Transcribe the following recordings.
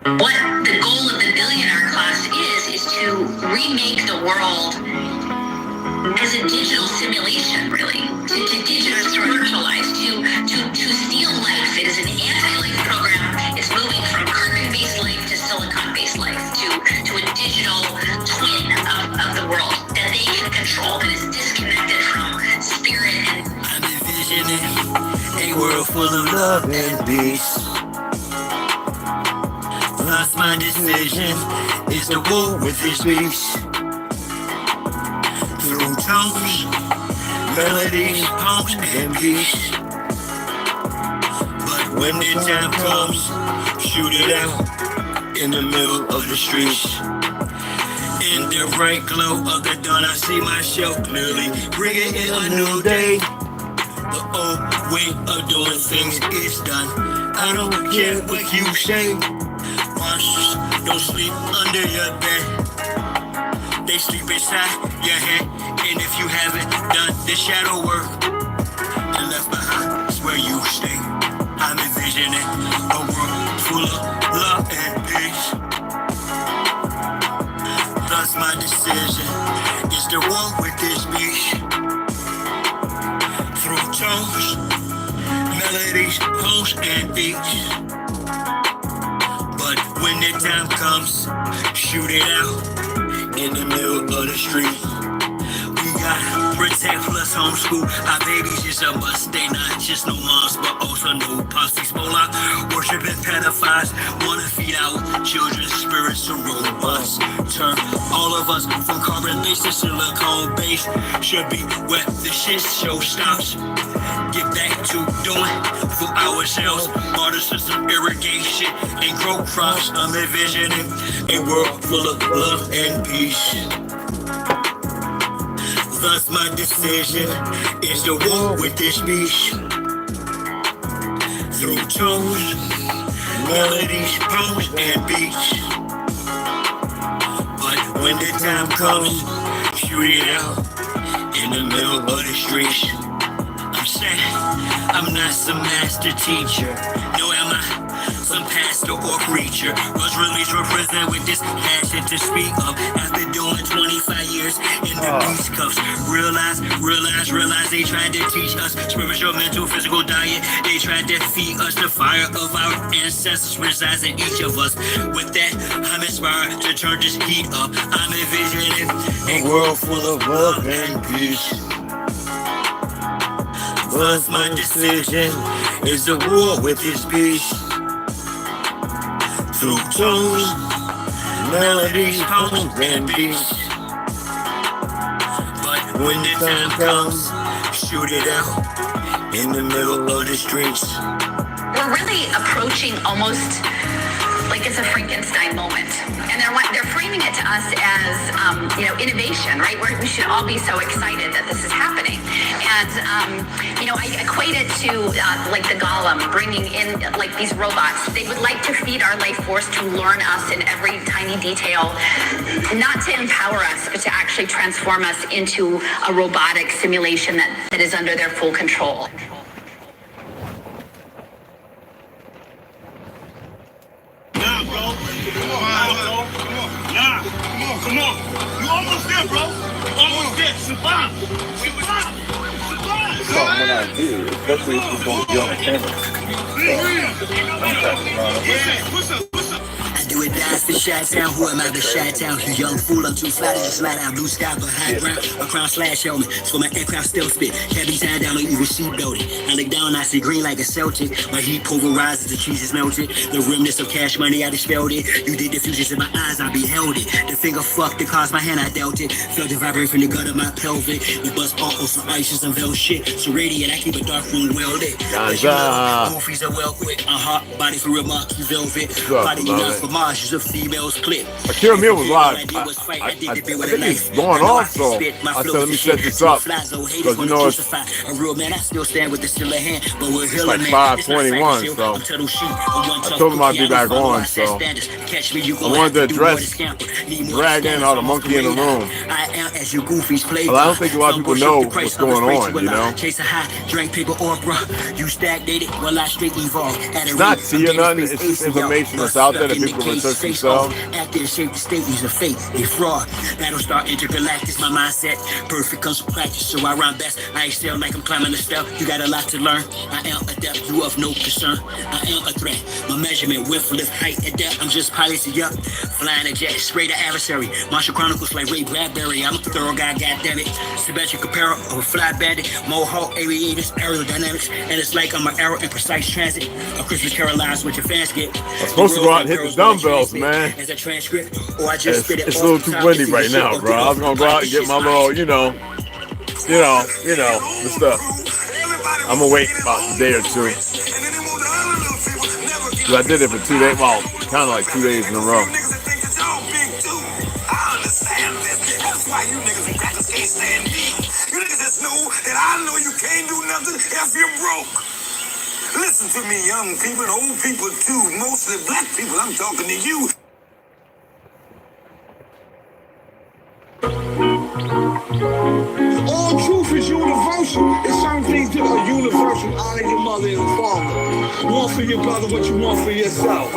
What the goal of the billionaire class is to remake the world as a digital simulation, really, to digitally virtualize, to steal life. It is an anti-life program. It's moving from carbon-based life to silicon-based life, to a digital twin of the world that they can control, that is disconnected from spirit. And I'm envisioning a world full of love and peace. Thus my decision is to war with this beast. Through tones, melodies, poems, and beats. But when the time comes, shoot it out in the middle of the streets. In the bright glow of the dawn, I see myself clearly, bringing in a new day. The old way of doing things is done. I don't care what you say. Monsters don't sleep under your bed. They sleep inside your head. And if you haven't done the shadow work and left behind is where you stay. I'm envisioning a world full of love and peace. Thus my decision is to walk with this beast. Through tones, melodies, poems, and beats. But when the time comes, shoot it out in the middle of the street. We gotta protect plus homeschool. Our babies is a must. They not just no moms, but also no pops. These Mola worshiping pedophiles wanna feed our children's spirits to robots. Turn all of us from carbon-based to silicone-based. Should be where the shit show stops. Get back to doing for ourselves. Water system irrigation and grow crops. I'm envisioning a world full of love and peace. Thus my decision is to war with this beast. Through tones, melodies, poems, and beats. But when the time comes, shoot it out in the middle of the streets. I'm saying I'm not some master teacher. No, am I some pastor or preacher? Was released from prison with this passion to speak of. After doing 25 years in the beast cuffs. Realize they tried to teach us spiritual, mental, physical diet. They tried to feed us the fire of our ancestors resides in each of us. With that, I'm inspired to turn this heat up. I'm envisioning a world full of love and peace. Once my decision is to war with this beast. Through tones, melodies, poems, and beats. But when the time comes, shoot it out in the middle of the streets. we're really approaching almost like it's a Frankenstein moment. And they're framing it to us as, innovation, right? We should all be so excited that this is happening. And, I equate it to like the Golem, bringing in like these robots. They would like to feed our life force to learn us in every tiny detail, not to empower us, but to actually transform us into a robotic simulation that is under their full control. Nah, bro. Come on. Nah. Come on. You almost there, bro. Almost there. Survive. Something what I do, especially if you're going to be on the channel. I do it dies for Chi-Town. Who am I but Chi-Town? You young fool, I'm too fly to just slide out. Blue sky behind ground. A crown slash helmet. So my aircraft still spit. Cabby tied down on evil sheep building. I look down, I see green like a Celtic. My heat pulverizes, the cheese is melted. The remnants of cash money, I dispelled it. You did the fusions in my eyes, I beheld it. The finger fucked the cause, my hand, I dealt it. Felt it vibrate from the gut of my pelvic. We bust off on some ices and veil shit. So radiant, I keep a dark room well lit. Goofies are well quick. A hot body for real, marquee velvet. Body enough for Mars. barrages of females clip. Akira Mill was live. I think it's going off, so I said, let me set this up. Because you know, it's like 5:21, so I told him I'd be back on, so I wanted to address Dragon or the monkey in the room. Well, I don't think a lot of people know what's going on, you know? It's not tea or nothing, it's just information that's out there that people can research themselves. My mindset, perfect comes from practice, so I rhyme best. I excel like I'm climbing the step. You got a lot to learn. I am a depth, you of no concern. I am a threat. My measurement, width, lift, height, and depth. I'm just piloting up, flying a jet, spray the adversary. Martial Chronicles like Ray Bradbury. I'm a thorough guy, goddammit. Symmetric compare of a fly bandit, Mohawk aviators, aerodynamics, and it's like I'm an arrow in precise transit. A Christmas Carol lines what your fans get. I'm supposed to go out and hit the dumbbells, man. As a transcript, or I just spit it. It's a little too windy right now, bro. I was gonna go out and get my little, you know, the stuff. I'm gonna wait about a day or two. Cause I did it for 2 days, well, kind of like 2 days in a row. Listen to me, young people and old people too, mostly black people, I'm talking to you. All truth is universal. It's some things that are universal. Honor your mother and father. Want for your brother what you want for yourself.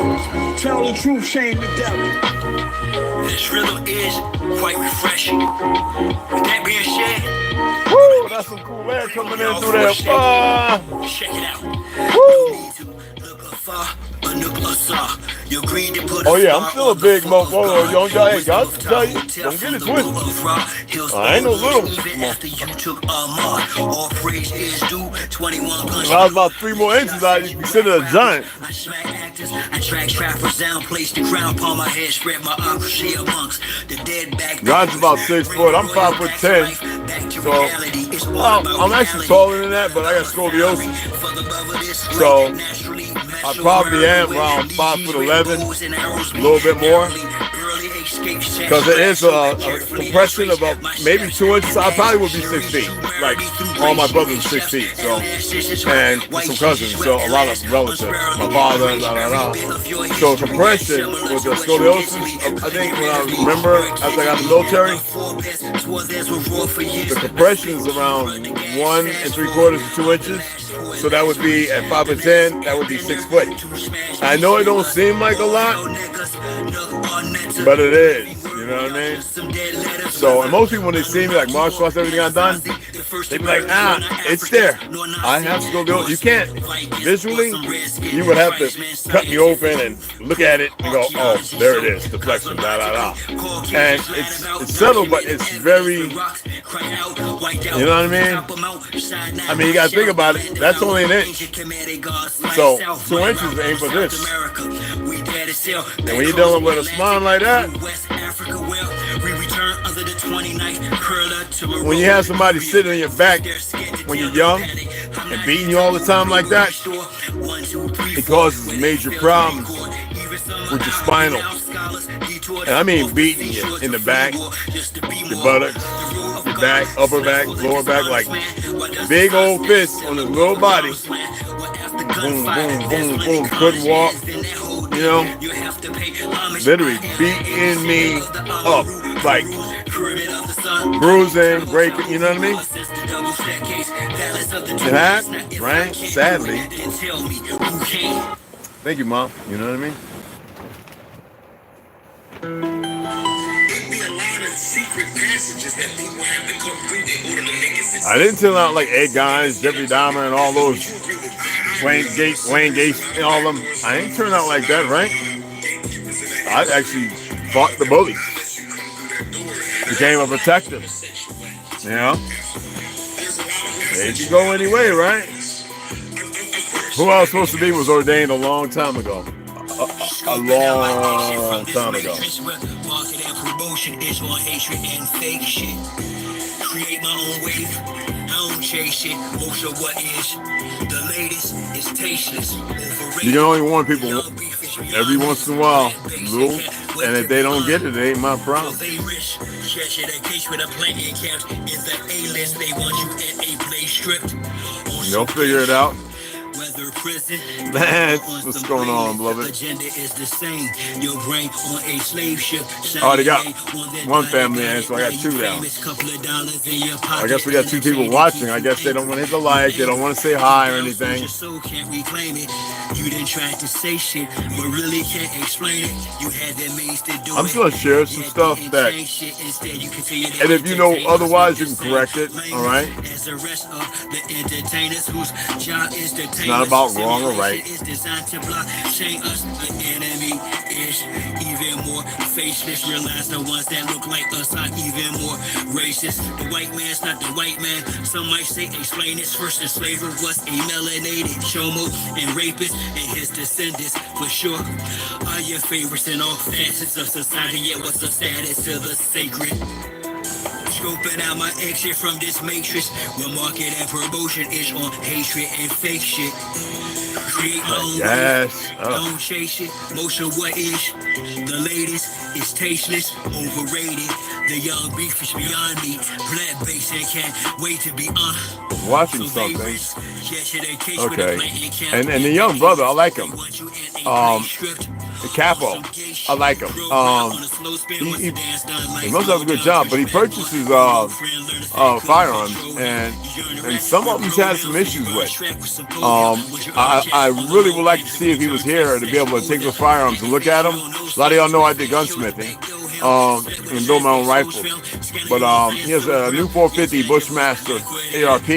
Tell the truth, shame the devil. This rhythm is quite refreshing. With that being said, woo, that's some cool air coming in through there. Check it out. Woo. Oh yeah, I'm still a big motherfucker. Young guy, hey guys, tell you, don't get it twisted. I ain't no little. If I was about 3 more inches, I'd be considered a giant. God's about 6 foot. I'm 5'10". So I'm actually taller than that, but I got scoliosis. So I probably am around 5'11", a little bit more. Because it is a compression of about maybe 2 inches. I probably would be 6 feet. Like all my brothers are 6 feet. So, and some cousins. So a lot of relatives. My father, So compression with the scoliosis. I think when I remember after I got in the military, the compression is around 1 3/4 to 2 inches. So that would be at 5'10", that would be 6 foot. I know it don't seem like a lot, but it is. You know what I mean? So, and most people when they see me like martial arts, everything I've done, they be like, it's there. I have to go do it. You can't visually. You would have to cut me open and look at it and go, oh, there it is, deflection, And it's subtle, but it's very, you know what I mean? I mean, you gotta think about it. That's only an inch. So 2 inches ain't for this. And when you're dealing with a spine like that, when you have somebody sitting on your back when you're young and beating you all the time like that, it causes major problems with your spinal. And I mean beating you in the back, your buttocks, your back, upper back, lower back, like big old fists on his little body. Boom, boom, boom, boom, couldn't walk. You know, literally beating me up, like bruising, breaking, you know what I mean? It happened, right? Sadly. Thank you, Mom. You know what I mean? I didn't turn out like Ed Guys, Jeffrey Dahmer, and all those Wayne Gates, and all of them. I ain't turned out like that, right? I actually fought the bullies. Became a protector. You know? It could go anyway, right? Who I was supposed to be was ordained a long time ago. A long time ago. Create my own wave. I don't chase it. Most of what is the latest is tasteless. You can only warn people every once in a while, little, and if they don't get it, it ain't my problem. You'll figure it out. Man, what's going on, beloved? Oh, they got one family in, so I got two now. I guess we got two people watching. I guess they don't want to hit the like, they don't want to say hi or anything. I'm just gonna share some stuff that, and if you know otherwise, you can correct it. All right. It's not about wrong or right. Even more faceless, realize the ones that look like us are even more racist. The white man's not the white man. Some might say explain this. First enslaver was a melanated chomo and rapist and his descendants for sure are your favorites in all facets of society. Yet what's the status to the sacred? Scoping out my exit from this matrix where market and promotion is on hatred and fake shit. Create my own don't chase it. Most of what is the latest is tasteless, overrated. The young beef is beyond me. Plant-based and can't wait to be watching something. Okay. And the young brother, I like him. The capo, I like him. He must have a good job, but he purchases firearms, and some of them he's had some issues with. I really would like to see if he was here to be able to take the firearms and look at them. A lot of y'all know I did gunsmithing and build my own rifles. But he has a new 450 Bushmaster ARP.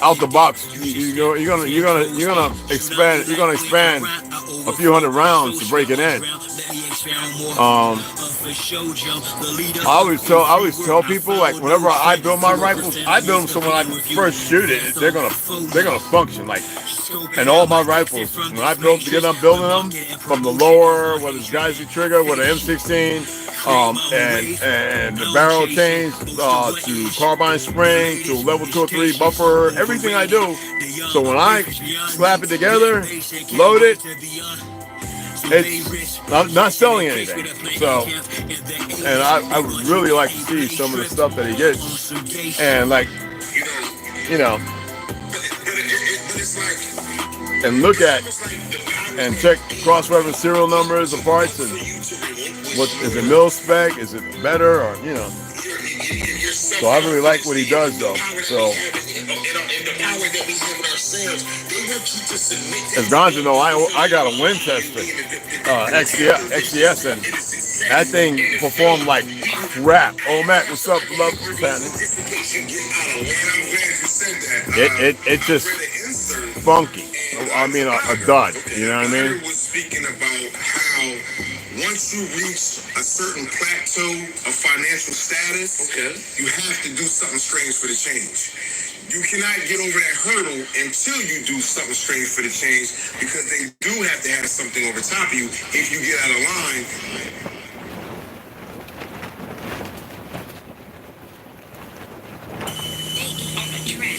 Out the box, you're gonna expand a few hundred rounds to break it in. I always tell people, like, whenever I build my rifles, I build them so when I first shoot it, they're gonna function. Like, and all my rifles, when I get up building them, from the lower, whether it's Geyser trigger, with an M16, and the barrel change to carbine spring to level 2 or 3 buffer, everything I do. So when I slap it together, load it, it's not selling anything. So, and I would really like to see some of the stuff that he gets, and like, and look at and check cross-reference serial numbers of parts, and what is it, mil spec, is it better, or So I really like what he does, though. So as Ganja know, I got a Winchester XDS, and that thing performed like crap. Oh, Matt, what's up? Love what's happening. It just funky. I mean, a dud. You know what I mean? Was speaking about how once you reach a certain plateau of financial status, you have to do something strange for the change. You cannot get over that hurdle until you do something strange for the change, because they do have to have something over top of you if you get out of line.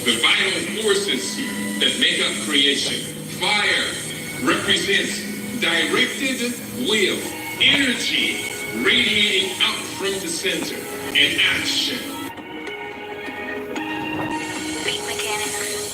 The vital forces that make up creation. Fire represents directed will, energy radiating out from the center, and action.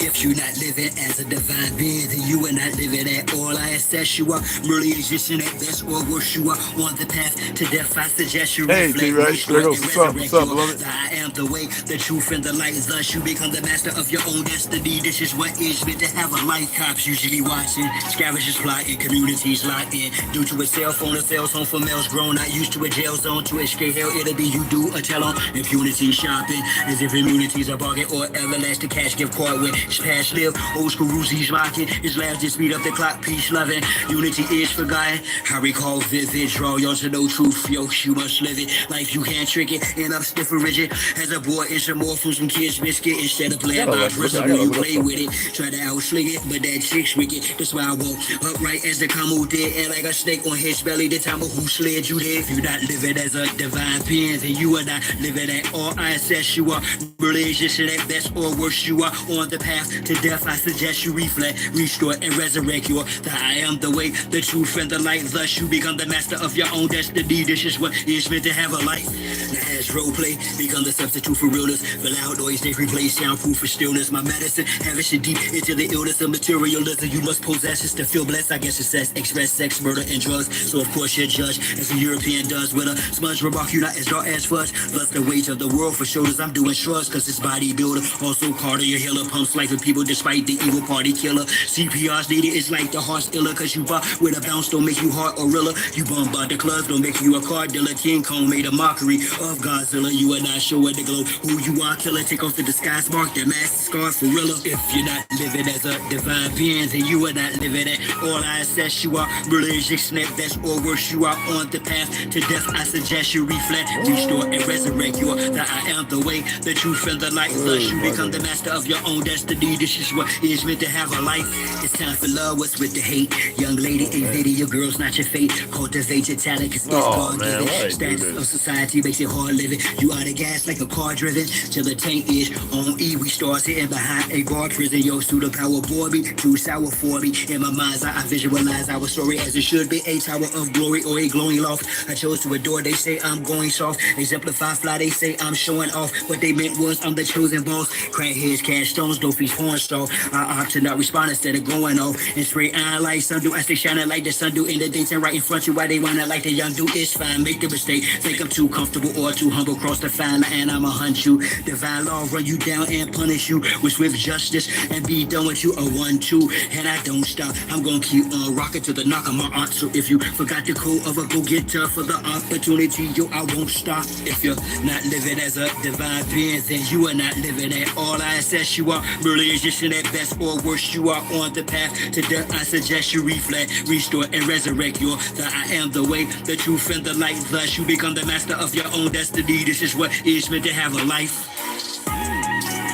If you're not living as a divine being, then you are not living at all. I assess you are merely existing at best or worse. You are on the path to death. I suggest you reflect. Hey, what's up, beloved? I am the way, the truth, and the light. Thus, you become the master of your own destiny. This is what is meant to have a life. Cops usually watching, scavengers plotting, communities locked in. Due to a cell phone, a sales home for males grown, not used to a jail zone. To escape hell, it'll be you do a tell on impunity shopping, as if immunity's a bargain or everlasting cash gift card with past live. Old school Ruzi's rocking. His last just speed up the clock. Peace loving. Unity is forgotten. I recall vivid. Draw yours to know truth. Yo, you must live it. Life you can't trick it. End up stiff or rigid. As a boy, it's more from some kids biscuit. Instead of playing by principle, you play with it. Try to outsling it, but that chick's wicked. That's why I walk upright as the Kamo did. And like a snake on his belly. The time of who slid you there. If you're not living as a divine being, then you are not living at all. I assess you are really existing at best or worse. You are on the path to death. I suggest you reflect, restore, and resurrect your that I am the way, the truth, and the light. Thus you become the master of your own destiny. This is what is meant to have a life. Now as role play, become the substitute for realness. The loud noise they replace soundproof for stillness. My medicine, having deep into the illness of materialism. You must possess it to feel blessed. I guess it says express sex, murder, and drugs. So of course you're judged as a European does with a smudge remark. You not as dark as fudge. Plus the weight of the world for shoulders. I'm doing shrugs cause it's bodybuilder. Also Carter, your healer, pumps life with people despite the evil party killer. CPR's needed. It's like the heart's iller cause you bought with a bounce don't make you heart or rilla. You bombard the clubs don't make you a car dealer. King Kong made a mockery of Godzilla. You are not sure at the globe who you are. Killer, take off the disguise, mark that mask, scar for real. If you're not living as a divine being, then you are not living at all. I assess you are religious, snap that's or worse. You are on the path to death. I suggest you reflect, restore, and resurrect your that I am the way, the truth, and the light. Thus you become the master of your own destiny. This is what is meant to have a life. It's time for love. What's with the hate? Young lady, a video girl's not your fate. Cultivate your talent, cause it's God-given. Status of society makes it hard living. You are the gas like a car driven till the tank is on E. We start sitting behind a bar prison. Yo, pseudo power bore me, too sour for me. In my mind's eye, I visualize our story as it should be. A tower of glory or a glowing loft. I chose to adore, they say I'm going soft. Exemplify fly, they say I'm showing off. What they meant was I'm the chosen boss. Crackheads, cash stones, don't feast porn stall. I opt to not respond instead of going off. And spray iron like sun do. I stay shining like the sun do in the daytime right in front you. Why they wanna like the young dude? It's fine, make the mistake. Think I'm too comfortable or too humble. Cross the fine line and I'ma hunt you. Divine law run you down and punish you with swift justice and be done with you. A 1-2 and I don't stop. I'm gonna keep on rocking to the knock of my aunt. So if you forgot the code of a go-getter for the opportunity, yo, I won't stop. If you're not living as a divine being, then you are not living at all. I assess you are religious and at best or worse. You are on the path to death. I suggest you reflect, restore, and resurrect your that I am the way, the truth, and the light. Thus you become the master of your own destiny. This is what is meant to have a life.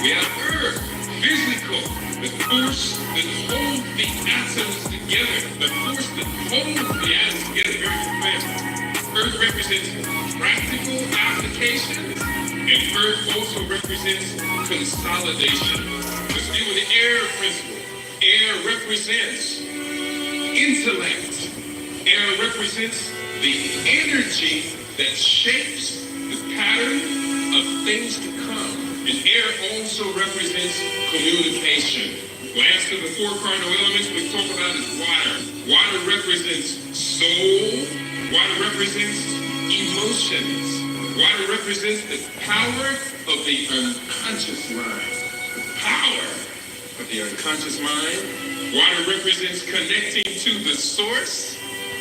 We have earth, physical, the force that holds the atoms together, the force that holds the atoms together very fast. Earth represents practical applications, and earth also represents consolidation. Let's deal with the air principle. Air represents intellect. Air represents the energy that shapes the pattern of things to come. And air also represents communication. Last of the 4 cardinal elements we talk about is water. Water represents soul. Water represents emotions. Water represents the power of the unconscious mind. The power of the unconscious mind. Water represents connecting to the source.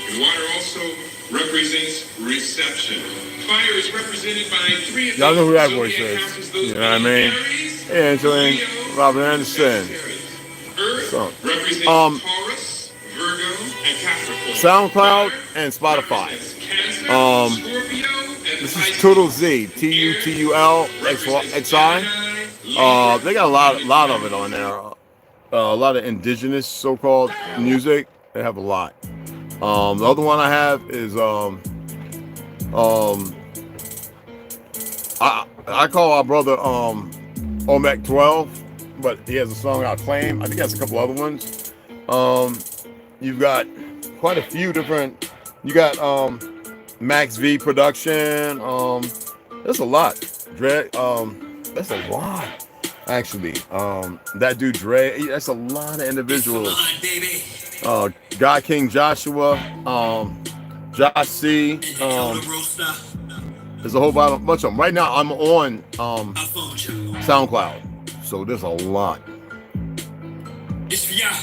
And water also represents reception. Fire is represented by 3 of y'all know who that zodiac voice is. houses, You know what I mean? Yeah, Angeline, Robert Anderson. Earth represents Taurus, Virgo, and Capricorn. SoundCloud and Spotify. This is ToLU'S TULXI. They got a lot of it on there. A lot of indigenous so-called music. They have a lot. The other one I have is I call our brother Omek 12, but he has a song I Claim. I think he has a couple other ones. You've got quite a few different. You got Max V production. There's a lot. Dre. That's a lot. Actually, that dude Dre. That's a lot of individuals. God King Joshua. Josh C. There's a whole bunch of them. Right now, I'm on SoundCloud, so there's a lot. It's for y'all.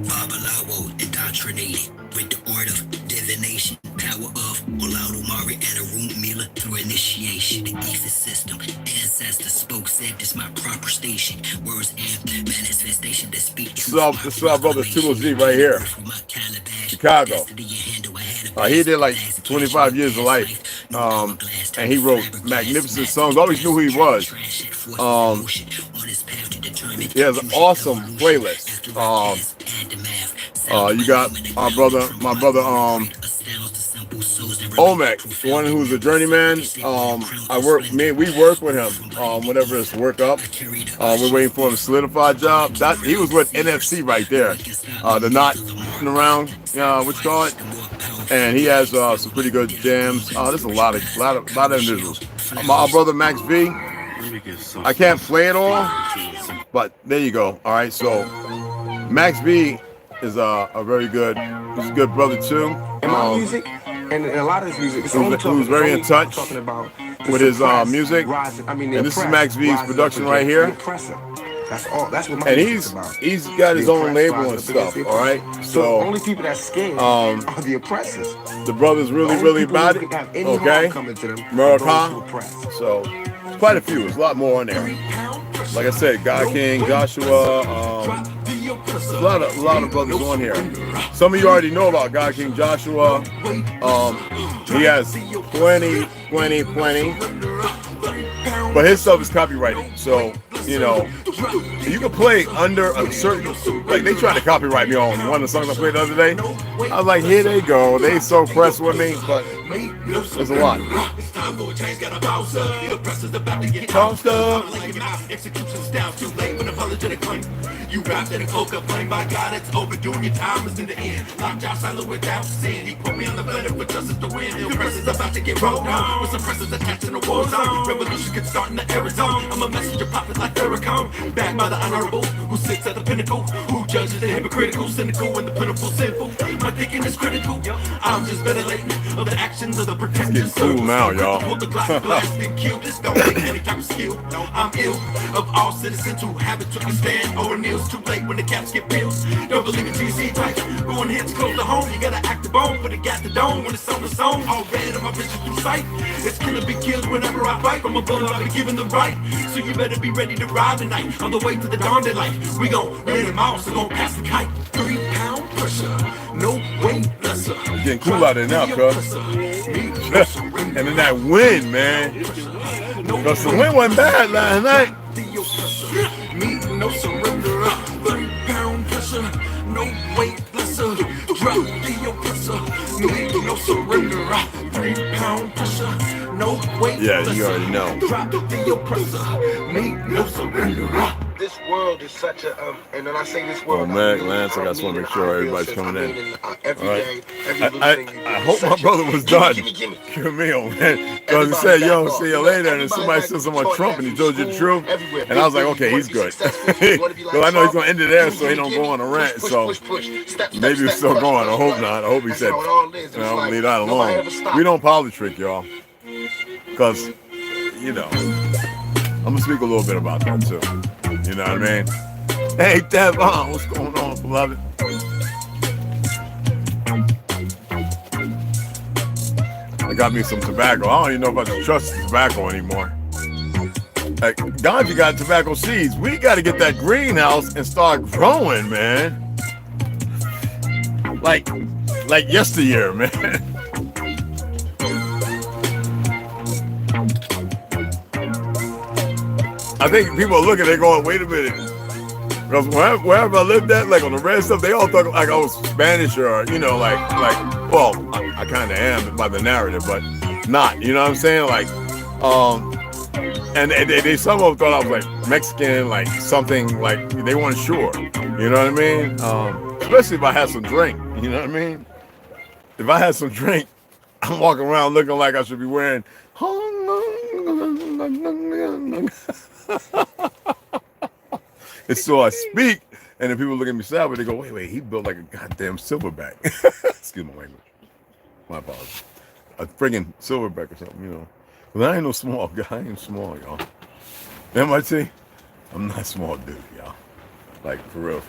Babalawo indoctrinated with the art of divination, power of Olaudomari and Arun Mila through initiation. The ether system, ancestor spoke, said this my proper station. Words and manifestation that speak truth. This is our brother ToLU'S right here, Chicago. He did like 25 years of life, and he wrote magnificent songs. Always knew who he was. He has an awesome playlist. You got my brother Olmec, one who's a journeyman. We work with him. Whenever it's work up, we're waiting for him to solidify a job. That he was with NFC right there. The not around, what you call it, and he has some pretty good jams. There's a lot of individuals. My brother Max V. I can't play it all, but there you go. All right, so Max V is a very good, he's a good brother too. In my music, and a lot of his music, who's very in touch with his music. And this is Max V's production right here. That's all. That's what my and he's got his own label and stuff. All right, so the only people that scared are the oppressors. The brother's really about it. Okay, America. So quite a few. There's a lot more on there. Like I said, God King, Joshua. There's a lot of brothers on here. Some of you already know about God King Joshua. He has plenty. But his stuff is copyrighted. So, you know, you can play under a certain, like they tried to copyright me on one of the songs I played the other day. I was like, here they go. They so pressed with me, but there's a lot. Tossed up. You rapped in a coca flame by God, it's overdoing your time is in the end. Locked out silent without sin. He put me on the planet for justice to win. The press is about to get rolled on. With some presses attached in the war zone. Revolution can start in the Arizona. I'm a messenger popping like Farrakhan. Backed by the honorable who sits at the pinnacle. Who judges the hypocritical, cynical, and the pitiful sinful. My thinking is critical. I'm just ventilating of the actions of the pretentious. It's getting cool now, y'all. Hold the glass and kill. This don't take any type of skill. I'm ill of all citizens who haven't took a stand or kneel. Too late when the caps get bills. Don't believe in GC type. Going hits close to home. You gotta act the bone, but it got the dome when it's on the zone. All red of my vision through sight. It's gonna be killed whenever I fight. From above, I'll be given the right. So you better be ready to ride tonight. On the way to the dawn daylight. We gon' let them out, so gon' pass the kite. 3 pound pressure. No weight lesser. It's getting cool out there now, cuz. And then that wind, man. Because the wind wasn't bad last night. No surrender, 3 pound pressure, no weight lesser, drop the oppressor, no surrender, 3 pound pressure, no weight lesser. Yeah, you already know. Drop the oppressor, no surrender. This world is such a and when I say this world, Mac, Lance, I just want to make sure everybody's coming in. Every day, I hope my brother was done. Camille, man. Because he said, yo, see you later. And then somebody said something on Trump and he told you the truth. And I was like, okay, he's good. Because I know he's going to end it there so he don't go on a rant. So maybe he's still going. I hope not. I hope he said, no, leave that alone. We don't politic, y'all. Because, you know, I'm going to speak a little bit about that too. You know what I mean? Hey, Devon, what's going on, beloved? I got me some tobacco. I don't even know if I can trust tobacco anymore. Like, Gandhi got tobacco seeds. We got to get that greenhouse and start growing, man. Like yesteryear, man. I think people are looking, they're going, wait a minute. Because wherever I lived at, like on the red stuff, they all thought like I was Spanish or, you know, well, I kind of am by the narrative, but not, you know what I'm saying? Like, and they some of them thought I was like Mexican, like something, like they weren't sure, you know what I mean? Especially if I had some drink, you know what I mean? If I had some drink, I'm walking around looking like I should be wearing it's so I speak, and then people look at me sideways, they go, wait, he built like a goddamn silverback. Excuse my language. My apologies. A friggin' silverback or something, you know. But I ain't no small guy. I ain't small, y'all. MIT, I'm not small dude, y'all. Like, for real.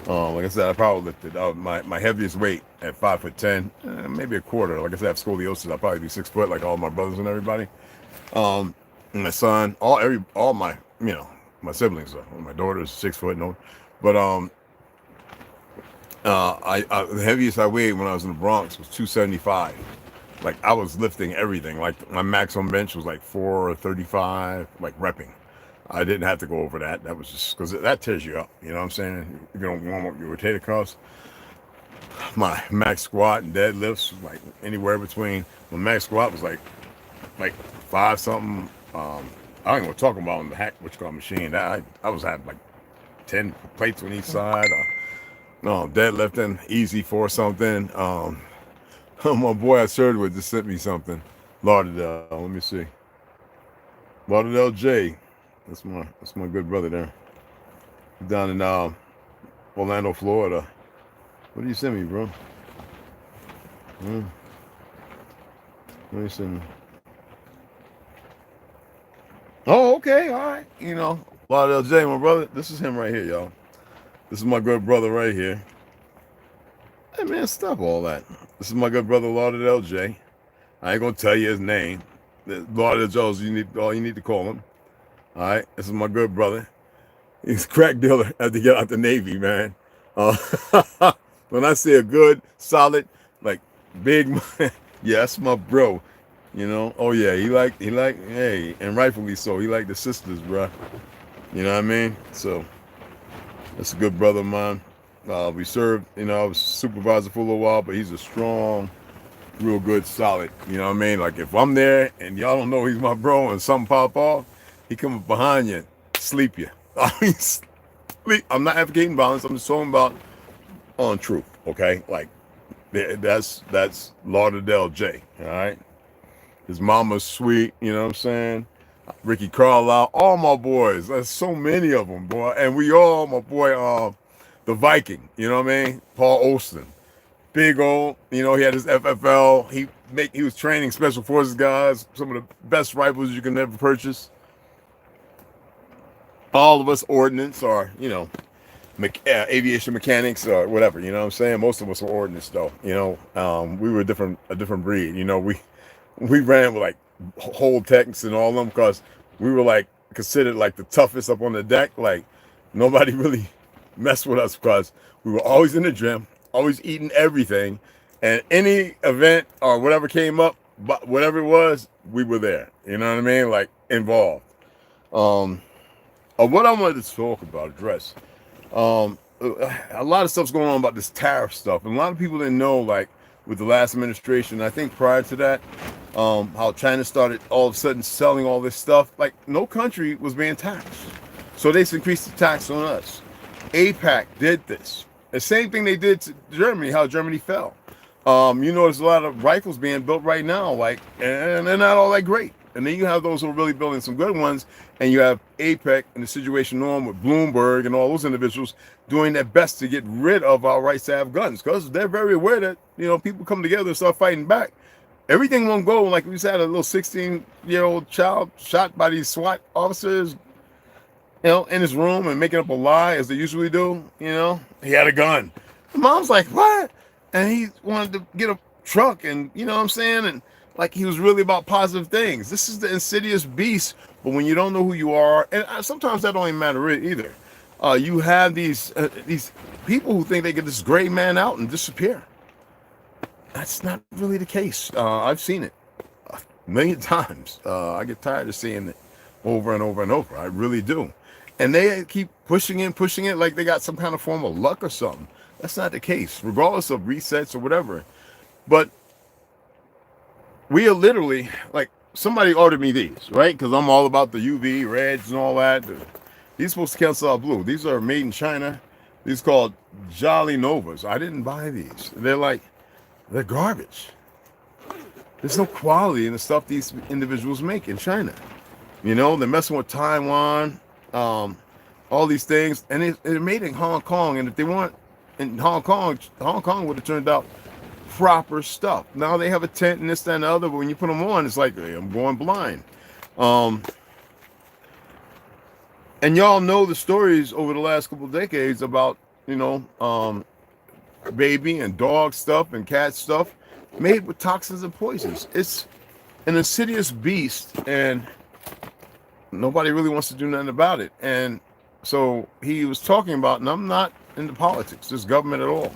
Like I said, I power lifted. My heaviest weight at 5'10", maybe a quarter. Like I said, I have scoliosis. I'll probably be 6 foot, like all my brothers and everybody. And my son, all my, you know, my siblings. My daughter's 6 foot, no, but the heaviest I weighed when I was in the Bronx was 275. Like I was lifting everything. Like my maximum bench was like 435, like repping. I didn't have to go over that. That was just because that tears you up. You know what I'm saying? You don't warm up your rotator cuffs. my max squat and deadlifts like anywhere between, my max squat was like 5 something. I ain't gonna talk about on the hack which car machine. That I was having like 10 plates on each side. No, deadlifting easy 4 something. My boy I served with just sent me something. Lauderdale, let me see. Lauderdale J. That's my good brother there. Down in Orlando, Florida. What did you send me, bro? What did you send me? Oh, okay, all right. You know, Lauderdale J, my brother. This is him right here, y'all. This is my good brother right here. Hey, man, stop all that. This is my good brother, Lauderdale J. I ain't gonna tell you his name. Lauderdale Joe's all you need to call him. All right, this is my good brother. He's a crack dealer had to get out the Navy, man. When I say a good, solid, like big, yeah, that's my bro. You know, oh yeah, he like, hey, and rightfully so. He like the sisters, bro. You know what I mean? So that's a good brother of mine. We served, you know, I was supervisor for a little while, but he's a strong, real good, solid. You know what I mean? Like if I'm there and y'all don't know he's my bro and something pop off, he come up behind you and sleep you. I mean, sleep. I'm not advocating violence. I'm just talking about on truth. Okay, like that's Lauderdale J. All right. His mama's sweet, you know what I'm saying? Ricky Carlisle, all my boys. There's so many of them, boy. And we all, my boy, the Viking, you know what I mean? Paul Olsen. Big old, you know, he had his FFL. He was training special forces guys, some of the best rifles you can ever purchase. All of us ordnance or, you know, aviation mechanics or whatever, you know what I'm saying? Most of us were ordnance though, you know. We were a different breed, you know. We ran with like whole techs and all of them because we were like considered like the toughest up on the deck. Like nobody really messed with us because we were always in the gym, always eating everything, and any event or whatever came up, but whatever it was, we were there. You know what I mean? Like involved. What I wanted to talk about, address. A lot of stuff's going on about this tariff stuff, and a lot of people didn't know, like with the last administration, I think prior to that, how China started all of a sudden selling all this stuff. Like no country was being taxed, so they increased the tax on us. APAC did this. The same thing they did to Germany, how Germany fell. You notice a lot of rifles being built right now, like, and they're not all that great. And then you have those who are really building some good ones, and you have APEC and the situation on with Bloomberg and all those individuals doing their best to get rid of our rights to have guns, because they're very aware that, you know, people come together and start fighting back. Everything won't go like we just had a little 16-year-old child shot by these SWAT officers, you know, in his room and making up a lie as they usually do. You know, he had a gun. The mom's like, what? And he wanted to get a truck, and you know what I'm saying? And like he was really about positive things. This is the insidious beast. But when you don't know who you are, and sometimes that don't even matter either. You have these people who think they get this gray man out and disappear. That's not really the case. I've seen it a million times. I get tired of seeing it over and over and over. I really do. And they keep pushing it like they got some kind of form of luck or something. That's not the case, regardless of resets or whatever. But we are literally, like, somebody ordered me these, right? Because I'm all about the UV, reds, and all that. These are supposed to cancel out blue. These are made in China. These are called Jolly Novas. I didn't buy these. They're garbage. There's no quality in the stuff these individuals make in China. You know, they're messing with Taiwan, all these things, and they're made in Hong Kong. And if they weren't in Hong Kong would have turned out proper stuff. Now they have a tent and this, that, and the other, but when you put them on, it's like, hey, I'm going blind. And y'all know the stories over the last couple of decades about, you know, baby and dog stuff and cat stuff made with toxins and poisons. It's an insidious beast, and nobody really wants to do nothing about it. And so he was talking about, and I'm not into politics, this government at all.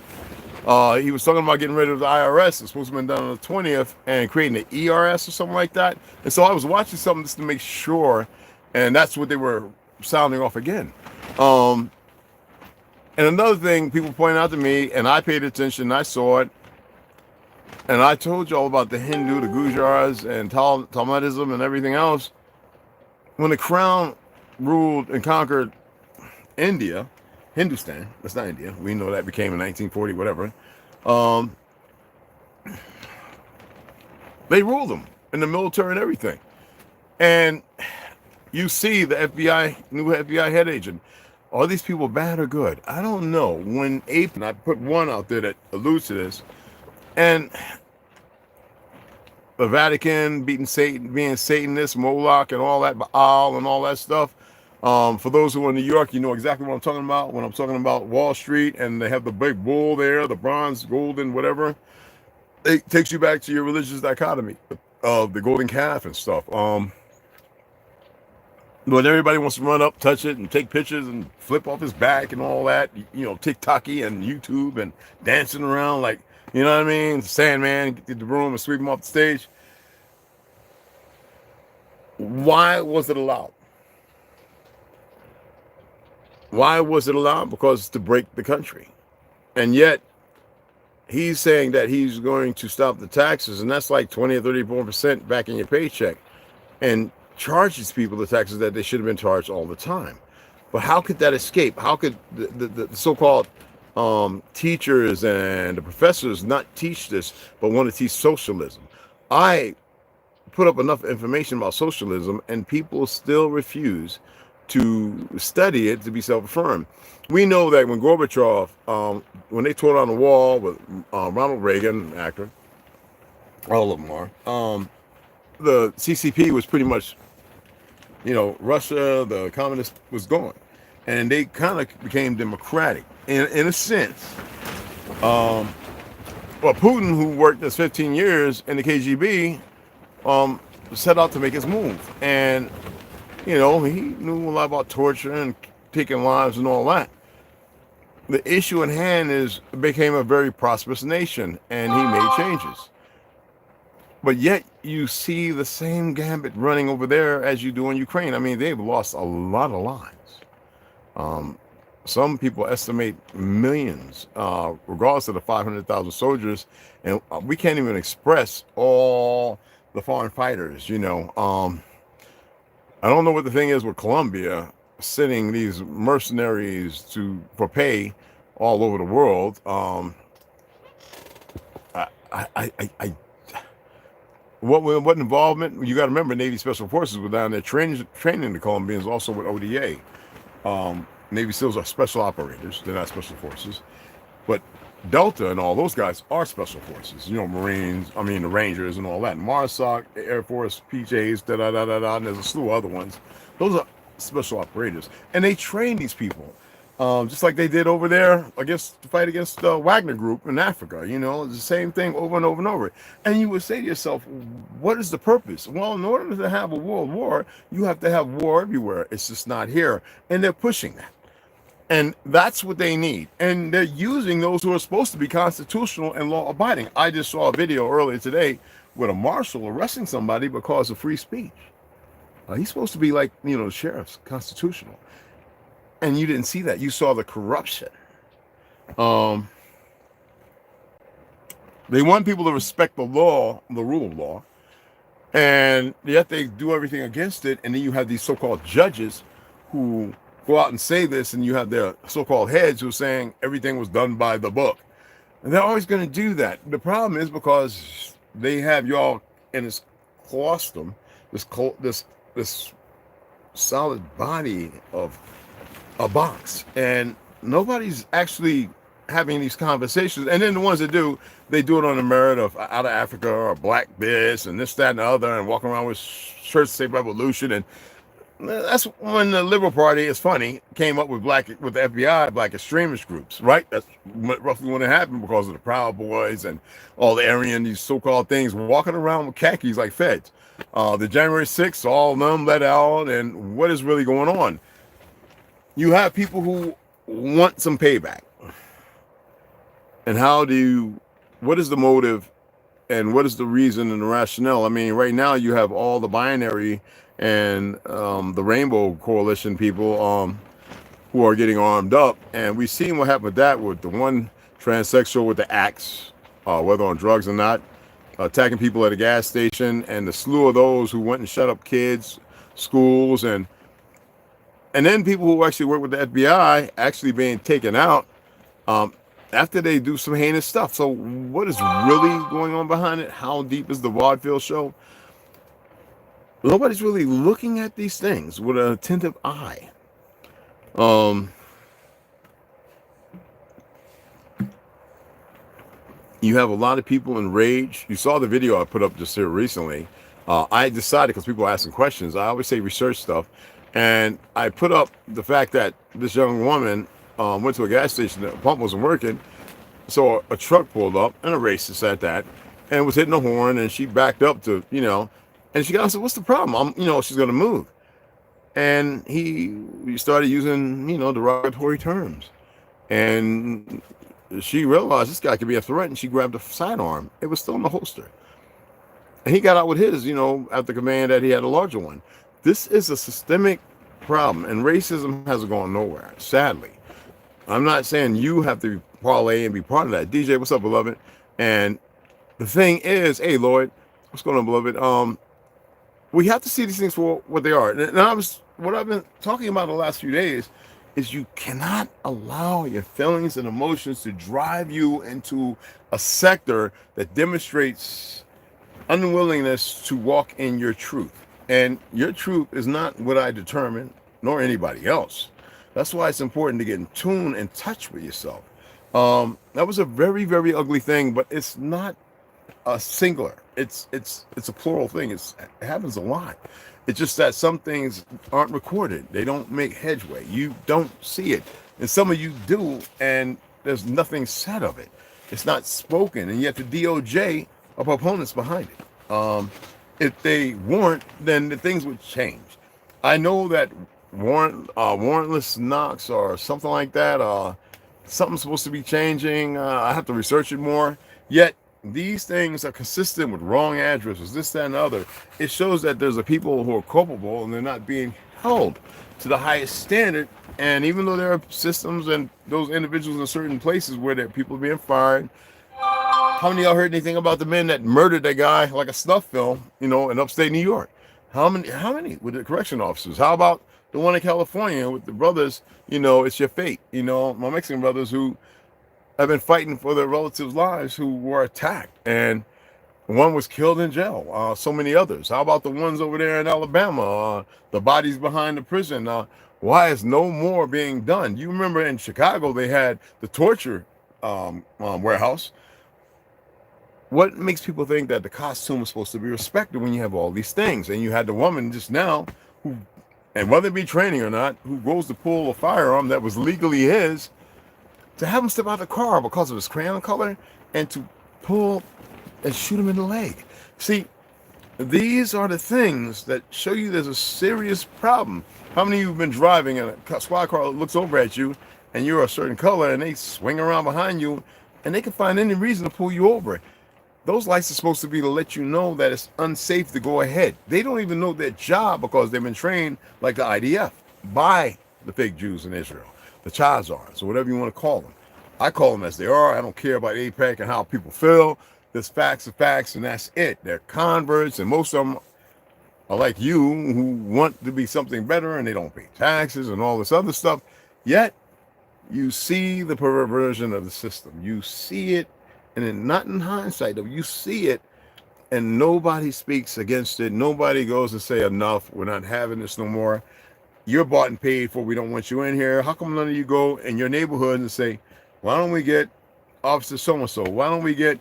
He was talking about getting rid of the IRS. It's supposed to have been done on the 20th, and creating the ERS or something like that. And so I was watching something just to make sure, and that's what they were sounding off again. And another thing people point out to me, and I paid attention, I saw it, and I told you all about the Hindu, the Gujars, and Talmudism and everything else. When the crown ruled and conquered India, Hindustan, that's not India, we know that became in 1940, whatever. They ruled them in the military and everything. And you see the FBI, new FBI head agent. Are these people bad or good? I don't know. When and I put one out there that alludes to this, and the Vatican being Satanist, Moloch, and all that, Baal, and all that stuff. For those who are in New York, you know exactly what I'm talking about. When I'm talking about Wall Street, and they have the big bull there, the bronze, golden, whatever. It takes you back to your religious dichotomy of the golden calf and stuff. When everybody wants to run up, touch it, and take pictures and flip off his back and all that, you know, TikToky and YouTube and dancing around like, you know what I mean? Sandman, get the broom and sweep him off the stage. Why was it allowed? Why was it allowed? Because it's to break the country. And yet, he's saying that he's going to stop the taxes, and that's like 20 or 34% back in your paycheck, and charges people the taxes that they should have been charged all the time. But how could that escape? How could the so-called teachers and the professors not teach this, but want to teach socialism? I put up enough information about socialism, and people still refuse to study it to be self-affirmed. We know that when Gorbachev, when they tore down the wall with Ronald Reagan, actor, all of them are, the CCP was pretty much, you know, Russia, the communist was gone. And they kind of became democratic in a sense. Well, Putin, who worked this 15 years in the KGB, set out to make his move. And, you know, he knew a lot about torture and taking lives and all that. The issue at hand is it became a very prosperous nation, and he made changes. But yet you see the same gambit running over there as you do in Ukraine. I mean, they've lost a lot of lives. Some people estimate millions, regardless of the 500,000 soldiers, and we can't even express all the foreign fighters, you know. I don't know what the thing is with Colombia, sending these mercenaries for pay all over the world. What involvement? You got to remember, Navy Special Forces were down there training the Colombians, also with ODA. Navy SEALs are special operators; they're not special forces. But Delta and all those guys are special forces. You know, Marines. I mean, the Rangers and all that. MARSOC, Air Force, PJs, and there's a slew of other ones. Those are special operators, and they train these people, just like they did over there against the fight against the Wagner Group in Africa. You know, it's the same thing over and over and over. And you would say to yourself, what is the purpose? Well, in order to have a world war, you have to have war everywhere. It's just not here, and they're pushing that. And that's what they need. And they're using those who are supposed to be constitutional and law-abiding. I just saw a video earlier today with a marshal arresting somebody because of free speech. He's supposed to be like, you know, the sheriff's constitutional. And you didn't see that. You saw the corruption. They want people to respect the law, the rule of law. And yet they do everything against it. And then you have these so-called judges who go out and say this, and you have their so-called heads who are saying everything was done by the book. And they're always going to do that. The problem is because they have y'all in this colostrum, this solid body of a box, and nobody's actually having these conversations. And then the ones that do, they do it on the merit of out of Africa or black this and this, that, and the other, and walk around with shirts that say revolution. And that's when the Liberal Party, is funny, came up with the FBI, black extremist groups, right? That's roughly when it happened, because of the Proud Boys and all the Aryan, these so-called things, walking around with khakis like feds. The January 6th, all of them let out, and what is really going on? You have people who want some payback. And what is the motive, and what is the reason and the rationale? I mean, right now you have all the binary and the Rainbow Coalition people who are getting armed up. And we've seen what happened with that, with the one transsexual with the axe, whether on drugs or not, attacking people at a gas station, and the slew of those who went and shut up kids, schools, and then people who actually work with the FBI actually being taken out after they do some heinous stuff. So what is really going on behind it? How deep is the vaudeville show? Nobody's really looking at these things with an attentive eye. You have a lot of people enraged. You saw the video I put up just here recently. I decided, because people are asking questions, I always say research stuff, and I put up the fact that this young woman went to a gas station, the pump wasn't working, so a truck pulled up, and a racist at that, and was hitting the horn, and she backed up to, and she got and said, "What's the problem? She's going to move." And he started using, derogatory terms. And she realized this guy could be a threat, and she grabbed a sidearm. It was still in the holster. And he got out with his, at the command that he had a larger one. This is a systemic problem, and racism hasn't gone nowhere, sadly. I'm not saying you have to parlay and be part of that. DJ, what's up, beloved? And the thing is, hey, Lloyd, what's going on, beloved? We have to see these things for what they are. And what I've been talking about the last few days is you cannot allow your feelings and emotions to drive you into a sector that demonstrates unwillingness to walk in your truth. And your truth is not what I determine, nor anybody else. That's why it's important to get in tune and touch with yourself. That was a very, very ugly thing, but it's not a singular. It's a plural thing. It happens a lot. It's just that some things aren't recorded. They don't make headway. You don't see it. And some of you do, and there's nothing said of it. It's not spoken, and yet the DOJ are proponents behind it. If they weren't, then the things would change. I know that warrantless knocks or something like that, something's supposed to be changing. I have to research it more. Yet these things are consistent with wrong addresses, this, that, and the other. It shows that there's a people who are culpable and they're not being held to the highest standard. And even though there are systems and those individuals in certain places where there are people being fired, how many of y'all heard anything about the men that murdered that guy like a snuff film, in upstate New York? How many with the correction officers? How about the one in California with the brothers? It's your fate. My Mexican brothers who have been fighting for their relatives' lives who were attacked, and one was killed in jail. So many others. How about the ones over there in Alabama? The bodies behind the prison. Why is no more being done? You remember in Chicago they had the torture warehouse. What makes people think that the costume is supposed to be respected when you have all these things? And you had the woman just now who, and whether it be training or not, who goes to pull a firearm that was legally his, to have him step out of the car because of his crayon color and to pull and shoot him in the leg. See, these are the things that show you there's a serious problem. How many of you have been driving and a squad car looks over at you and you're a certain color and they swing around behind you and they can find any reason to pull you over? Those lights are supposed to be to let you know that it's unsafe to go ahead. They don't even know their job because they've been trained like the IDF by the fake Jews in Israel, the Chazars, or whatever you want to call them. I call them as they are. I don't care about AIPAC and how people feel. There's facts are facts, and that's it. They're converts, and most of them are like you who want to be something better, and they don't pay taxes and all this other stuff. Yet, you see the perversion of the system. You see it. And then not in hindsight, though, you see it and nobody speaks against it. Nobody goes to say enough. We're not having this no more. You're bought and paid for. We don't want you in here. How come none of you go in your neighborhood and say, why don't we get Officer so-and-so? Why don't we get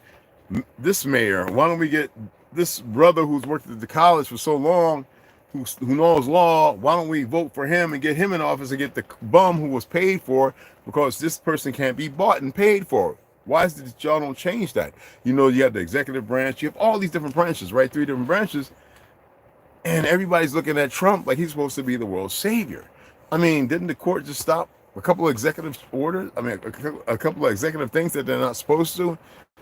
this mayor? Why don't we get this brother who's worked at the college for so long, who knows law? Why don't we vote for him and get him in office and get the bum who was paid for, because this person can't be bought and paid for? Why is it that y'all don't change that? You have the executive branch. You have all these different branches, right? 3 different branches. And everybody's looking at Trump like he's supposed to be the world's savior. I mean, didn't the court just stop a couple of executive orders? I mean, a couple of executive things that they're not supposed to?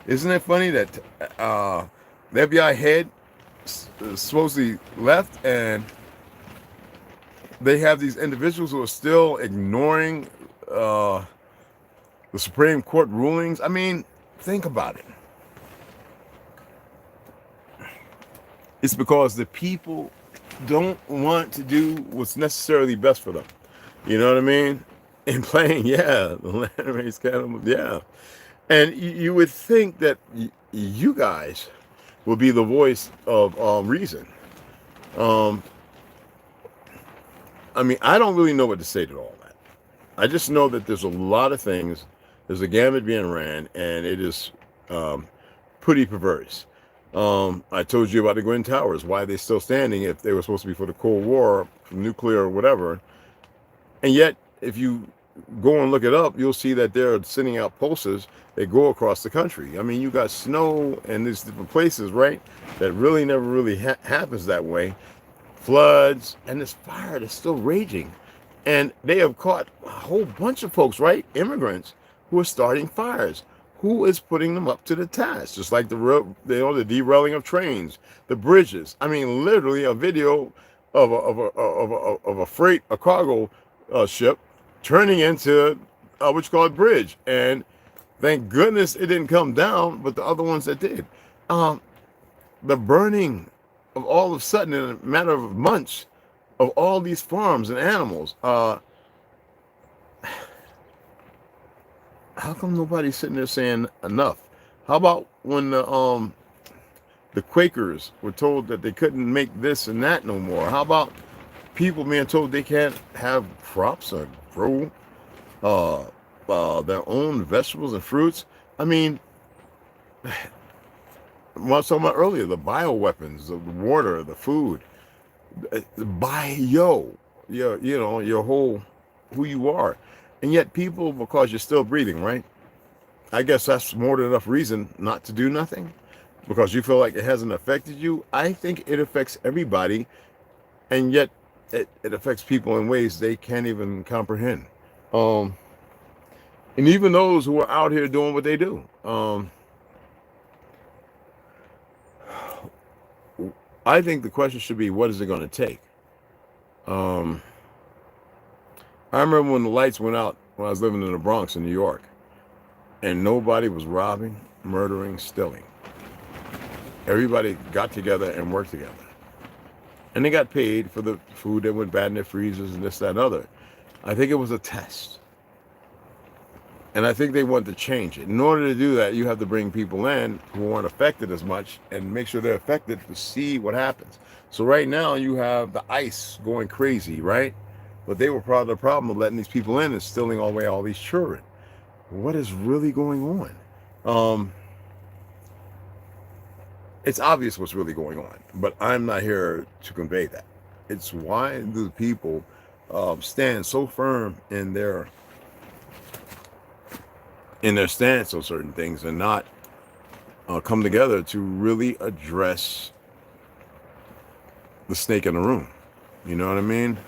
Isn't it funny that the FBI head supposedly left and they have these individuals who are still ignoring the Supreme Court rulings. I mean, think about it. It's because the people don't want to do what's necessarily best for them. You know what I mean? And playing, yeah, the land race cattle, yeah. And you would think that you guys will be the voice of reason. I mean, I don't really know what to say to all that. I just know that there's a lot of things. There's a gamut being ran, and it is pretty perverse. I told you about the Twin Towers. Why are they still standing if they were supposed to be for the Cold War, nuclear or whatever? And yet, if you go and look it up, you'll see that they're sending out pulses that go across the country. I mean, you got snow and these different places, right? That really never really happens that way. Floods and this fire that's still raging. And they have caught a whole bunch of folks, right? Immigrants who are starting fires. Who is putting them up to the task? Just like the derailing of trains, the bridges. I mean, literally a video of a freight, a cargo ship turning into what you call a bridge. And thank goodness it didn't come down, but the other ones that did. The burning of all of a sudden in a matter of months of all these farms and animals. How come nobody's sitting there saying enough? How about when the Quakers were told that they couldn't make this and that no more? How about people being told they can't have crops or grow their own vegetables and fruits? I mean, what I was talking about earlier, the bioweapons, the water, the food, your whole, who you are. And yet people, because you're still breathing, right? I guess that's more than enough reason not to do nothing. Because you feel like it hasn't affected you. I think it affects everybody. And yet it affects people in ways they can't even comprehend. And even those who are out here doing what they do. I think the question should be, what is it going to take? I remember when the lights went out when I was living in the Bronx in New York, and nobody was robbing, murdering, stealing. Everybody got together and worked together. And they got paid for the food that went bad in their freezers and this, that, and other. I think it was a test. And I think they want to change it. In order to do that, you have to bring people in who aren't affected as much and make sure they're affected to see what happens. So right now you have the ICE going crazy, right? But they were part of the problem of letting these people in and stealing away all these children. What is really going on? It's obvious what's really going on, but I'm not here to convey that. It's why do people stand so firm in their stance on certain things and not come together to really address the snake in the room. You know what I mean?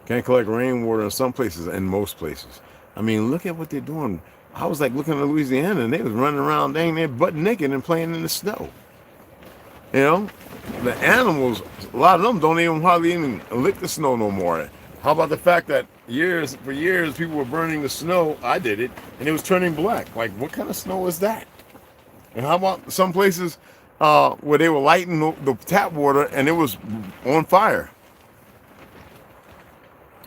Can't collect rainwater in some places and most places. I mean, look at what they're doing. I was like looking at Louisiana and they was running around dang near butt naked and playing in the snow. You know, the animals, a lot of them don't even hardly even lick the snow no more. How about the fact that for years people were burning the snow? I did it, and it was turning black. Like, what kind of snow is that? And how about some places where they were lighting the tap water and it was on fire?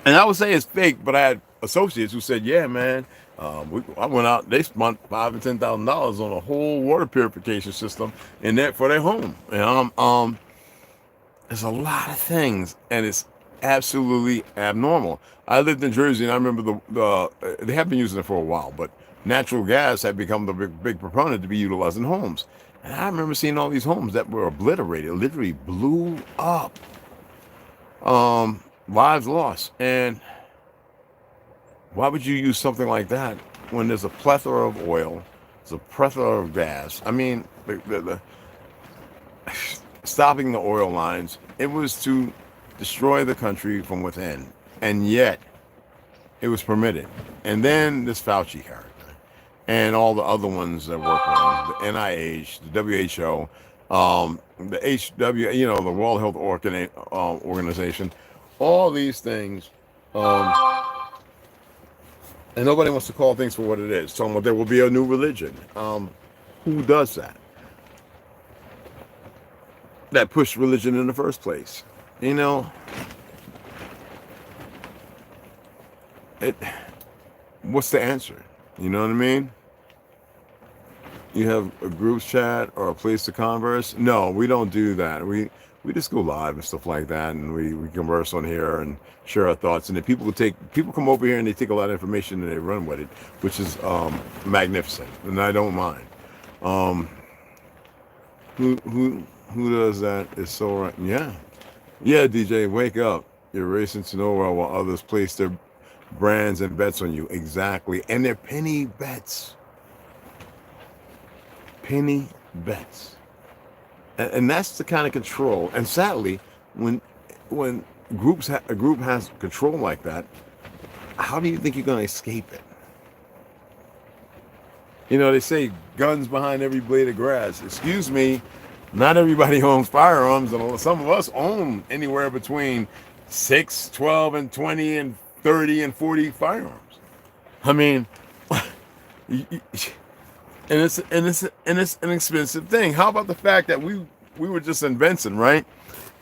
And I would say it's fake, but I had associates who said, "Yeah, man, I went out. They spent $5,000 and $10,000 on a whole water purification system in there for their home." And there's a lot of things, and it's absolutely abnormal. I lived in Jersey, and I remember they have been using it for a while, but natural gas had become the big proponent to be utilized in homes. And I remember seeing all these homes that were obliterated, literally blew up. Lives lost. And why would you use something like that when there's a plethora of oil, there's a plethora of gas? I mean, the stopping the oil lines, it was to destroy the country from within, and yet it was permitted. And then this Fauci character and all the other ones that work with him, the NIH, the WHO, the HW, the World Health Organization, all these things, and nobody wants to call things for what it is. Talking about there will be a new religion. Who does that? That pushed religion in the first place. You know, what's the answer? You know what I mean? You have a group chat or a place to converse? No, we don't do that. We just go live and stuff like that, and we converse on here and share our thoughts. And then people come over here and they take a lot of information and they run with it, which is magnificent, and I don't mind. Who does that? Is so right. Yeah, DJ, wake up. You're racing to nowhere while others place their brands and bets on you. Exactly, and they're penny bets. Penny bets. And that's the kind of control. And sadly, when a group has control like that, how do you think you're going to escape it? You know, they say guns behind every blade of grass. Excuse me, not everybody owns firearms, and some of us own anywhere between 6, 12, and 20, and 30, and 40 firearms. I mean, and it's an expensive thing. How about the fact that we were just in Benson, right?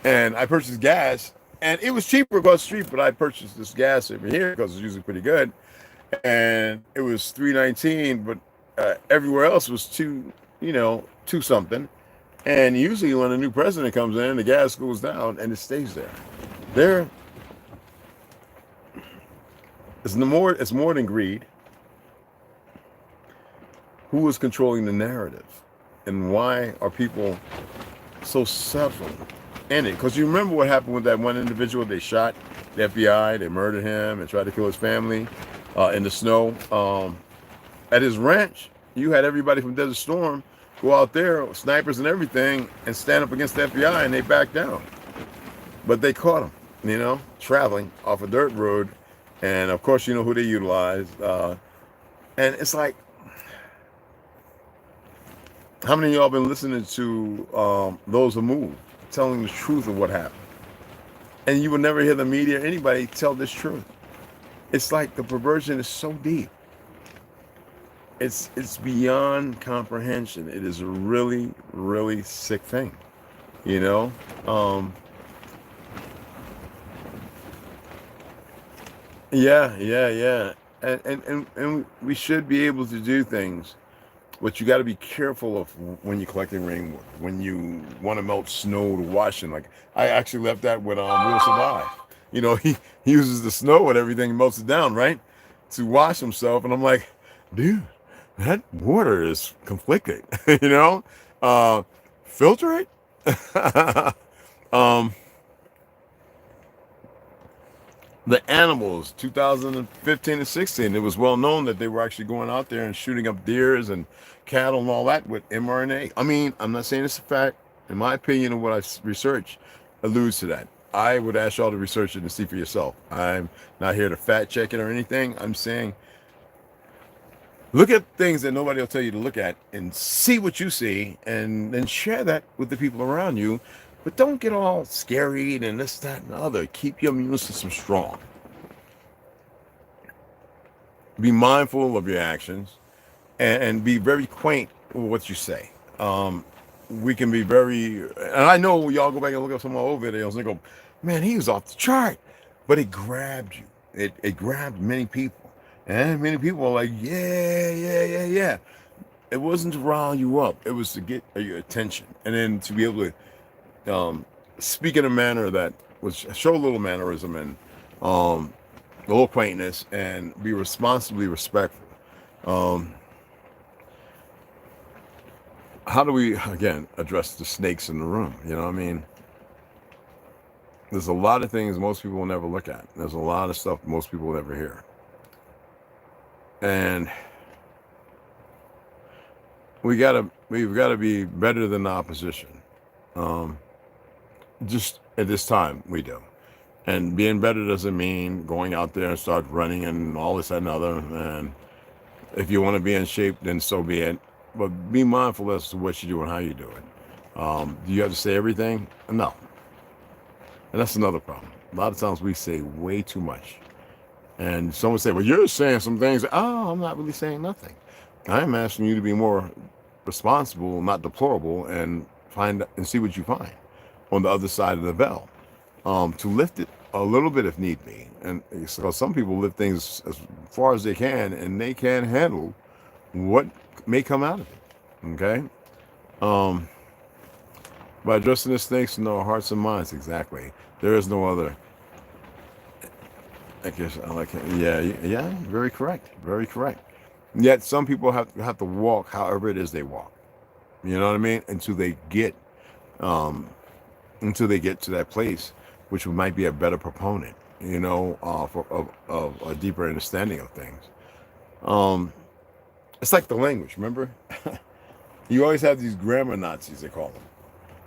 And I purchased gas, and it was cheaper across the street, but I purchased this gas over here because it's usually pretty good, and it was $3.19, but everywhere else was $2 something. And usually when a new president comes in, the gas goes down and it stays there. It's more than greed. Who is controlling the narrative, and why are people so settled in it? Because you remember what happened with that one individual. They shot the FBI, they murdered him and tried to kill his family in the snow. At his ranch, you had everybody from Desert Storm go out there, snipers and everything, and stand up against the FBI, and they backed down. But they caught him, traveling off a dirt road, and of course you know who they utilized. And it's like, how many of y'all been listening to those who move, telling the truth of what happened? And you will never hear the media or anybody tell this truth. It's like the perversion is so deep. It's beyond comprehension. It is a really, really sick thing, Yeah. And we should be able to do things. But you got to be careful of when you're collecting rainwater, when you want to melt snow to wash in. Like, I actually left that with Will Survive. He uses the snow and everything, melts it down, right, to wash himself. And I'm like, dude, that water is conflicted, filter it. The animals, 2015 and 16, it was well known that they were actually going out there and shooting up deers and cattle and all that with mRNA. I mean, I'm not saying it's a fact. In my opinion, of what I research alludes to that. I would ask y'all to research it and see for yourself. I'm not here to fact check it or anything. I'm saying, look at things that nobody will tell you to look at and see what you see, and then share that with the people around you. But don't get all scary and this, that, and the other. Keep your immune system strong. Be mindful of your actions, and be very quaint with what you say. We can be very, and I know y'all go back and look at some of my old videos and go, man, he was off the chart. But it grabbed you. It grabbed many people. And many people are like, yeah. It wasn't to rile you up. It was to get your attention. And then to be able to speak in a manner that would show a little mannerism and a little quaintness, and be responsibly respectful. How do we, again, address the snakes in the room? There's a lot of things most people will never look at. There's a lot of stuff most people will never hear. And we've got to be better than the opposition. Just at this time, we do. And being better doesn't mean going out there and start running and all this and other. And if you want to be in shape, then so be it. But be mindful as to what you do and how you do it. Do you have to say everything? No. And that's another problem. A lot of times we say way too much. And someone say, well, you're saying some things. Oh, I'm not really saying nothing. I'm asking you to be more responsible, not deplorable, and find and see what you find on the other side of the bell. To lift it a little bit if need be. And so some people lift things as far as they can, and they can't handle what may come out of it. Okay? By addressing this things in our hearts and minds, exactly. There is no other. I guess I like it. Yeah, very correct. Very correct. Yet some people have to walk however it is they walk. You know what I mean? Until they get to that place, which might be a better proponent, you know, of a deeper understanding of things. It's like the language, remember? You always have these grammar Nazis, they call them.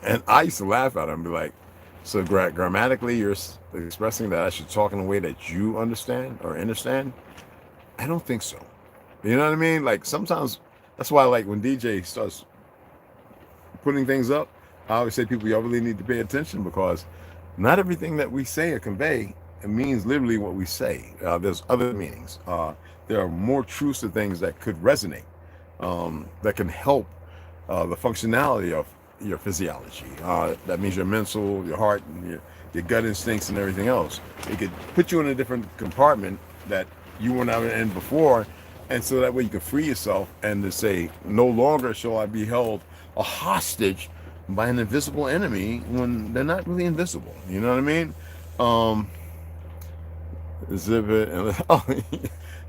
And I used to laugh at them and be like, so grammatically you're expressing that I should talk in a way that you understand or understand? I don't think so. You know what I mean? Like sometimes, that's why like when DJ starts putting things up, I always say people, y'all really need to pay attention, because not everything that we say or convey, it means literally what we say. There's other meanings. There are more truths to things that could resonate, that can help the functionality of your physiology. That means your mental, your heart, and your gut instincts and everything else. It could put you in a different compartment that you were not in before, and so that way you can free yourself and to say, no longer shall I be held a hostage by an invisible enemy when they're not really invisible. You know what I mean? Zip it. And, oh,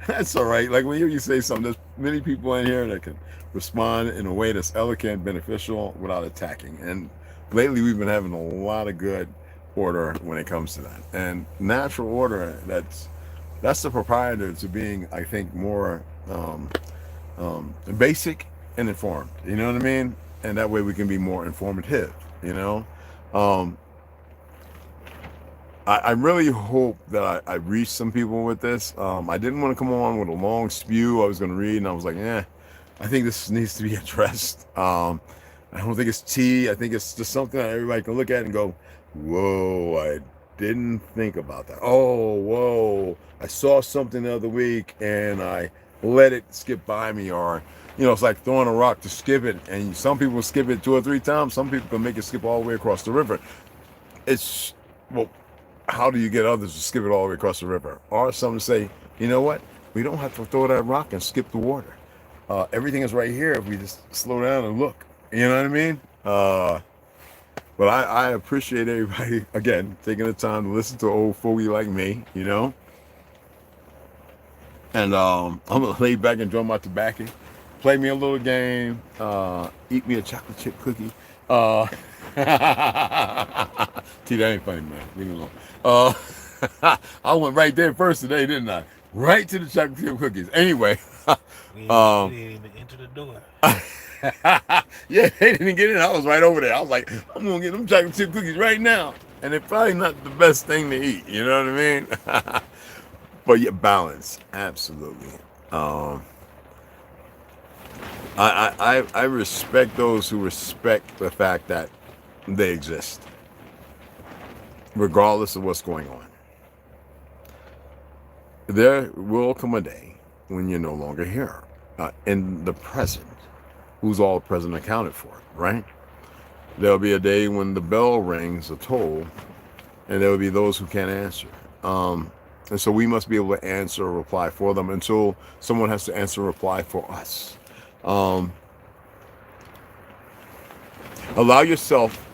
that's all right. Like when you say something, there's many people in here that can respond in a way that's elegant, beneficial, without attacking. And lately we've been having a lot of good order when it comes to that. And natural order, that's the proprietor to being, I think, more basic and informed. You know what I mean? And that way we can be more informative, you know? I really hope that I reached some people with this. I didn't want to come on with a long spew I was going to read, and I was like, I think this needs to be addressed. I don't think it's tea. I think it's just something that everybody can look at and go, whoa, I didn't think about that. Oh, whoa, I saw something the other week and I let it skip by me. Or, you know, it's like throwing a rock to skip it, and some people skip it 2 or 3 times. Some people can make it skip all the way across the river. It's, well, how do you get others to skip it all the way across the river? Or some say, you know what? We don't have to throw that rock and skip the water. Everything is right here if we just slow down and look. You know what I mean? But I appreciate everybody, again, taking the time to listen to an old fogey like me, you know? And I'm going to lay back and enjoy my tobacco, play me a little game, eat me a chocolate chip cookie. T, that ain't funny, man. Leave me alone. I went right there first today, didn't I? Right to the chocolate chip cookies. Anyway. We didn't even enter the door. Yeah, they didn't get in. I was right over there. I was like, I'm going to get them chocolate chip cookies right now. And they're probably not the best thing to eat. You know what I mean? But yeah, balance. Absolutely. I respect those who respect the fact that they exist, regardless of what's going on. There will come a day when you're no longer here. In the present, who's all present accounted for, right? There'll be a day when the bell rings a toll, and there will be those who can't answer. And so we must be able to answer or reply for them until someone has to answer or reply for us. Allow yourself,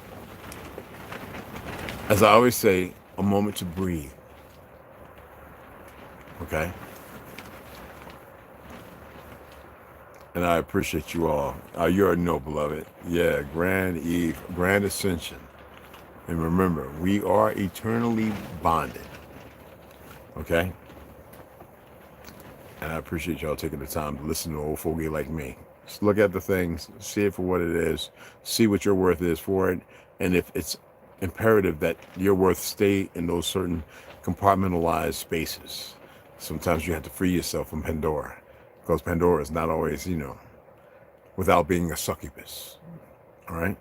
as I always say, a moment to breathe. Okay? And I appreciate you all. You already know, beloved. Yeah, Grand Eve, Grand Ascension. And remember, we are eternally bonded. Okay? And I appreciate y'all taking the time to listen to old fogey like me. Just look at the things, see it for what it is, see what your worth is for it, and if it's imperative that your worth stay in those certain compartmentalized spaces. Sometimes you have to free yourself from Pandora, because Pandora is not always, you know, without being a succubus. All right?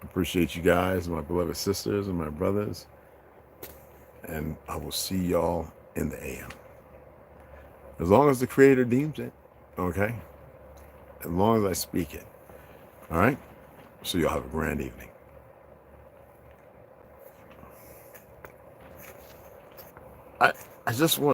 Appreciate you guys, my beloved sisters and my brothers. and I will see y'all in the AM. As long as the Creator deems it, okay? As long as I speak it, all right? So y'all have a grand evening. I just want